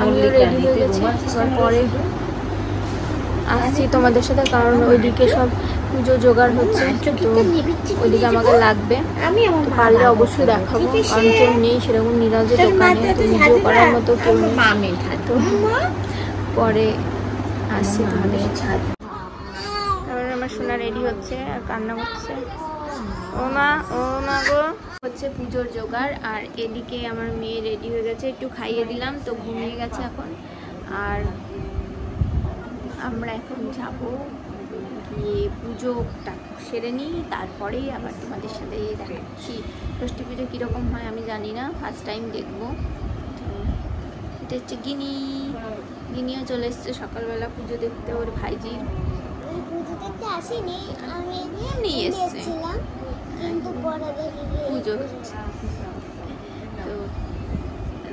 আমিও রেডি হয়ে গেছি। পরে আসছি তোমাদের সাথে, কারণ ওইদিকে সব পুজো জোগাড় হচ্ছে, তো ওইদিকে আমাকে লাগবে। তো পারলে অবশ্যই দেখাবো, কারণ কেউ নেই সেরকম নিরাজের দোকানে, তো ভিডিও করার মতো কেউ নেই। তো পরে আসছি তোমাদের সাথে। তারপরে আমার সোনা রেডি হচ্ছে আর কান্না করছে। ও মা গো, হচ্ছে পুজোর জোগাড়। আর এদিকে আমার মেয়ে রেডি হয়ে গেছে, একটু খাইয়ে দিলাম, তো ঘুমিয়ে গেছে এখন। আর আমরা এখন যাবো গিয়ে পুজোটা সেরে নিই, তারপরেই আবার তোমাদের সাথে দেখাচ্ছি। ষষ্ঠী পুজো কীরকম হয় আমি জানি না, ফার্স্ট টাইম দেখবো। তো এটা হচ্ছে গিনিও চলে এসছে সকালবেলা পুজো দেখতে, ওর ভাইজির নিয়ে এসছে পুজো হচ্ছে। তো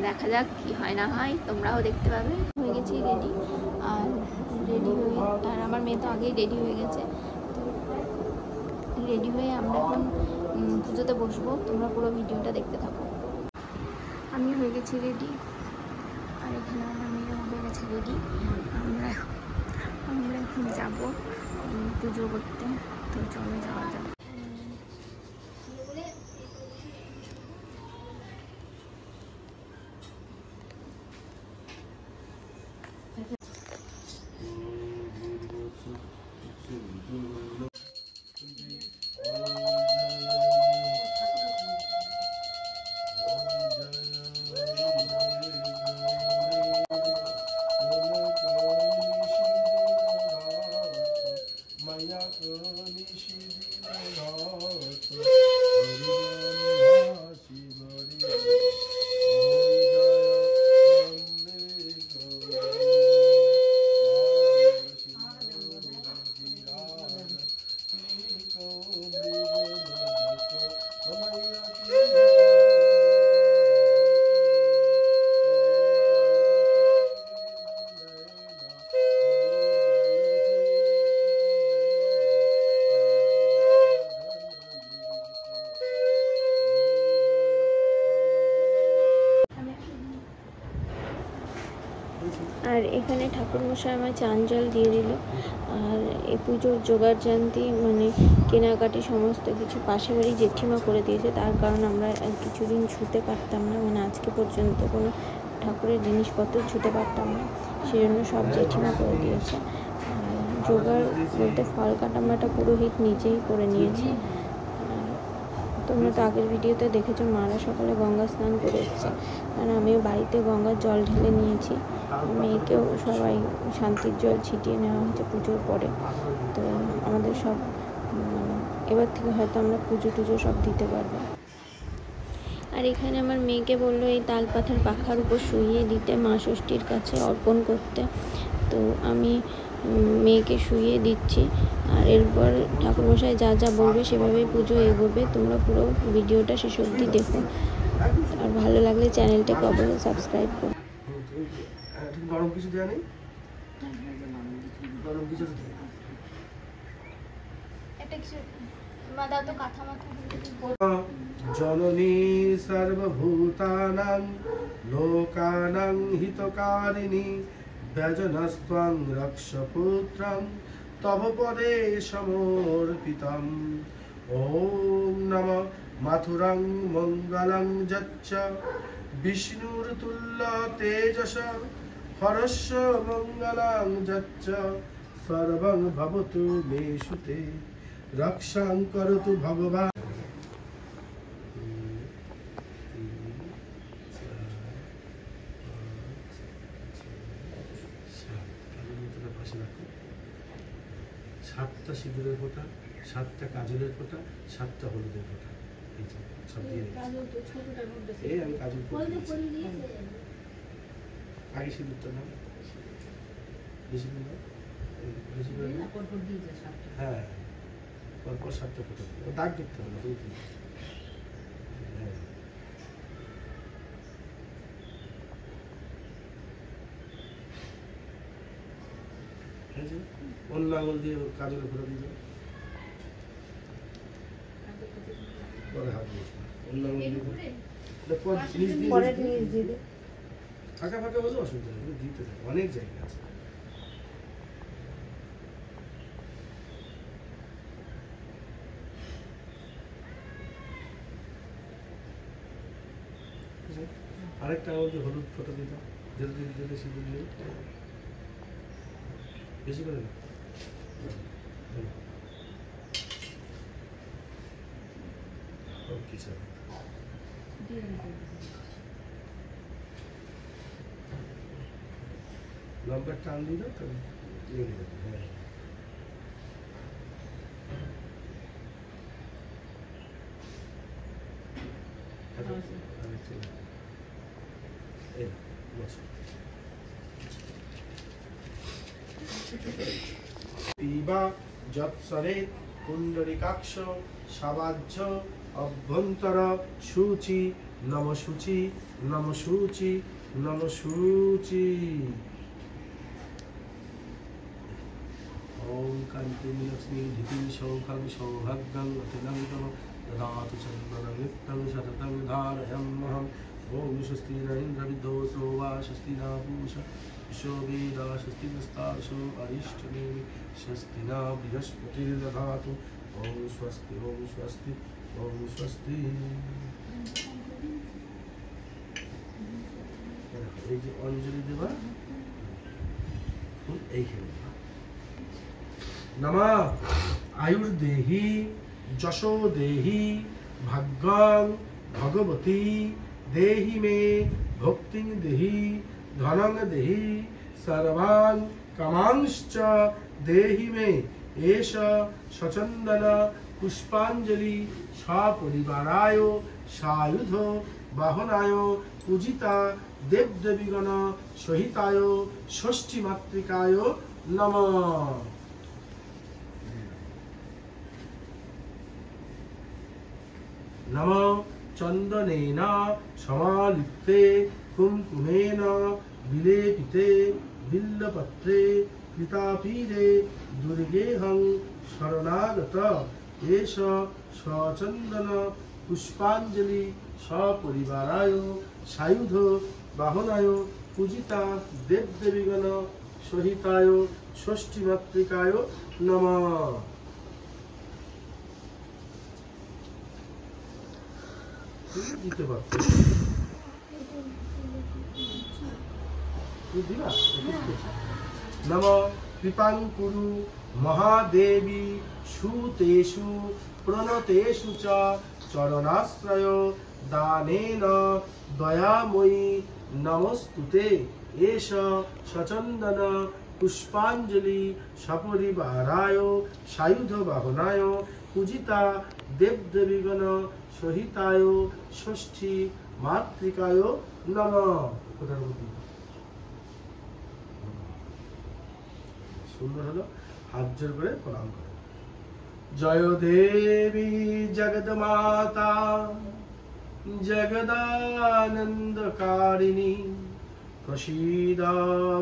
দেখা যাক কি হয় না হয়, তোমরাও দেখতে পাবে। হয়ে গেছি রেডি, আর আমার মেয়ে তো আগেই রেডি হয়ে গেছে। তো রেডি হয়ে আমরা এখন পুজোতে বসবো, তোমরা পুরো ভিডিওটা দেখতে থাকো। আমি হয়ে গেছি রেডি, আর এখানে আমার মেয়েও হয়ে গেছে রেডি। আমরা এখন যাবো পুজো করতে, তো চলো যাওয়া যাক। আর এখানে ঠাকুরমশাই আমার চান জল দিয়ে দিল। আর এই পুজোর জোগাড় জানতি মানে কেনাকাটি সমস্ত কিছু পাশে বাড়ি জেঠিমা করে দিয়েছে, তার কারণ আমরা কিছুদিন ছুঁতে পারতাম না, মানে আজকে পর্যন্ত কোনো ঠাকুরের জিনিসপত্র ছুঁতে পারতাম না, সেজন্য সব জেঠিমা করে দিয়েছে। জোগাড় বলতে ফল কাটামাটা পুরোহিত নিজেই করে নিয়েছে। তোমরা তো আগের ভিডিওতে দেখেছো মারা সকালে গঙ্গা স্নান করে এসেছে, আর আমিও বাড়িতে গঙ্গার জল ঢেলে নিয়েছি। মেয়েকেও সবাই শান্তির জল ছিটিয়ে নেওয়া হয়েছে পুজোর পরে। তো আমাদের সব এবার থেকে হয়তো আমরা পুজো টুজো সব দিতে পারবো। আর এখানে আমার মেয়েকে বললো এই তালপাথার পাখার উপর শুইয়ে দিতে, মা ষষ্ঠীর কাছে অর্পণ করতে। তো আমি মেয়েকে শুইয়ে দিচ্ছি, আর এরপর ঠাকুরমশাই যা যা বলবে সেভাবেই পুজো এগোবে। তোমরা পুরো ভিডিওটা শেষ অবধি দেখো, আর ভালো লাগলে চ্যানেলটাকে অবশ্যই সাবস্ক্রাইব করো। গরম কিছু দেওয়া নেই, গরম কিছু জননী সর্বভূতানাং লোকানাং হিতকারিণী ব্যজনস্ত্বং রক্ষপুত্রং তব পদে সমর্পিতম। ওম নমঃ মাথুরং মঙ্গলং যচ্চ বিষ্ণুর তুল্য তেজস হরস্য মঙ্গলং যচ্চ সর্বং ভবতু মে সুতে রক্ষাং করতু ভগবান। সাতটা সিঁদুরের ফোঁটা, সাতটা কাজলের ফোঁটা, সাতটা হলুদের ফোঁটা, সব দিয়ে এই আমি কাজল আগে সিঁদুরটা নাও, বেশি দিন বেশি করে হ্যাঁ পরপর সাতটা ফোঁটা দাগ দেখতে হবে না, অন্য আঙুল দিয়ে কাজলের ফোঁটা দিয়ে পরে হাত দিয়ে অন্য আঙুল দিয়ে ফাঁকা ফাঁকা হলেও অসুবিধা নেই, দিতে থাকে, অনেক জায়গা আছে। আরেকটা আমাদের হলুদ ফটো দিতাম, জলদি জলদি সিঁদুর দিয়ে বেশি করে না। ওকে স্যার, লম্বা টান দিল তো হ্যাঁ। যৎসরে পুণ্ডরিকাক্ষ সাবাহ্য অভ্যন্তর শুচি নম শুচি নম শুচি নম শুচি। ওম কান্তিং লক্ষ্মী ধিতিং সৌখং সৌভাগ্যং অতিনন্দন দদাতু চন্দनं নিত্যং সতतं ধারয়াম্যহম। ওম স্বস্তি ন ইন্দ্রবিদ্ধোऽসো वा স্বস্তি ন पूषा विश्ववेदा स्वस्ति नस्तार्क्ष्यो अरिष्टनेमि स्वस्ति न बृहस्पतिर्दधातु। ओम स्वस्ति ओम स्वस्ति ओम स्वस्ति। এই যে অঞ্জলি দেবা এইখানে নমঃ আয়ুর্দেহি যশো দেহি ভাগ্যং ভগবতী দেহি মে ভক্তিং দেহি ধনং দেহি সর্বান কামাংশ্চ দেহি মে। এষ সচন্দন পুষ্পাঞ্জলি সপরিবারায় সায়ুধ বাহনায় পূজিতা দেবদেবীগণ সহিতায় ষষ্ঠী মাতৃকায় নমঃ। নমঃ চন্দনেন সমালিপ্তে কুমকুমেন বিলেপিতে বিল্লপত্রে কৃতাপীরে দুর্গেহং শরণাগত। এষ সচন্দন পুষ্পাঞ্জলি সপরিবারায় সায়ুধ বাহনায় পূজিতা দেবদেবীগণ সহিতায় ষষ্ঠী মাতৃকায় নমঃ। দিতে পারতো নম কৃপাং কুরু মহাদেবী সুতেষু প্রণতেষু চ চরণাশ্রয় দানেন দয়াময়ী নমস্তুতে। এষ সচন্দন পুষ্পাঞ্জলি সপরিবারায় সায়ুধ বাহনায় পূজিতা দেবদেবীগণ সহিতায় ষষ্ঠী মাতৃকায় নমঃ। সুন্দর হলো, হাত জোর করে প্রণাম করে। জয় দেবী জগদমাতা জগদানন্দকারিণী প্রসীদ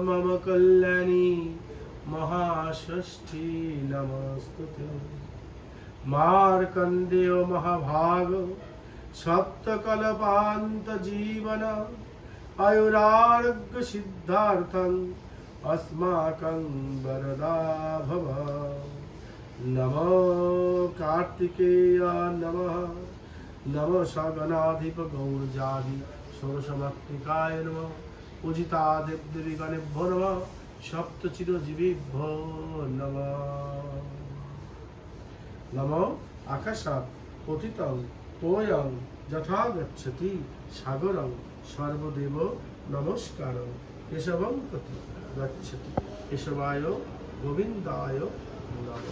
মম কল্যাণী মহাষষ্ঠী নমস্তুতে। মার্কণ্ডেয় মহাভাগ সপ্তকল্পান্ত জীবন আয়ুরারোগ্য সিদ্ধার্থং अस्माकं वरदा भव। नमो कार्तिकेय नमः नमो सगणाधिप गौरजादि षोडशमातृकाय नमः। पूजिता देवदेवीगणेभ्यो नमः सप्तचिरजीवेभ्यो नमः। नमो आकाशात् पतितं तोयं यथा गच्छति सागरं सर्वदेव नमस्कारं केशवं प्रति गच्छति केशवाय गोविंदाय नमः।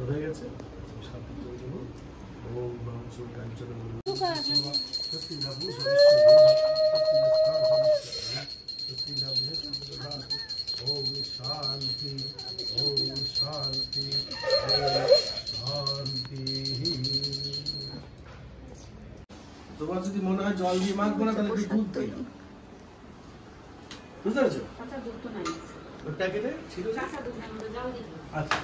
হয়ে গেছে ওম বাংশু কাঞ্চন সত্যি নবু ওম শান্তি ওম শান্তি শান্তি। তোমার যদি মনে হয় জল দিয়ে মাখবো না তাহলে দুধ দিই, বুঝতে পারছো? প্যাকেটে ছিল, আচ্ছা।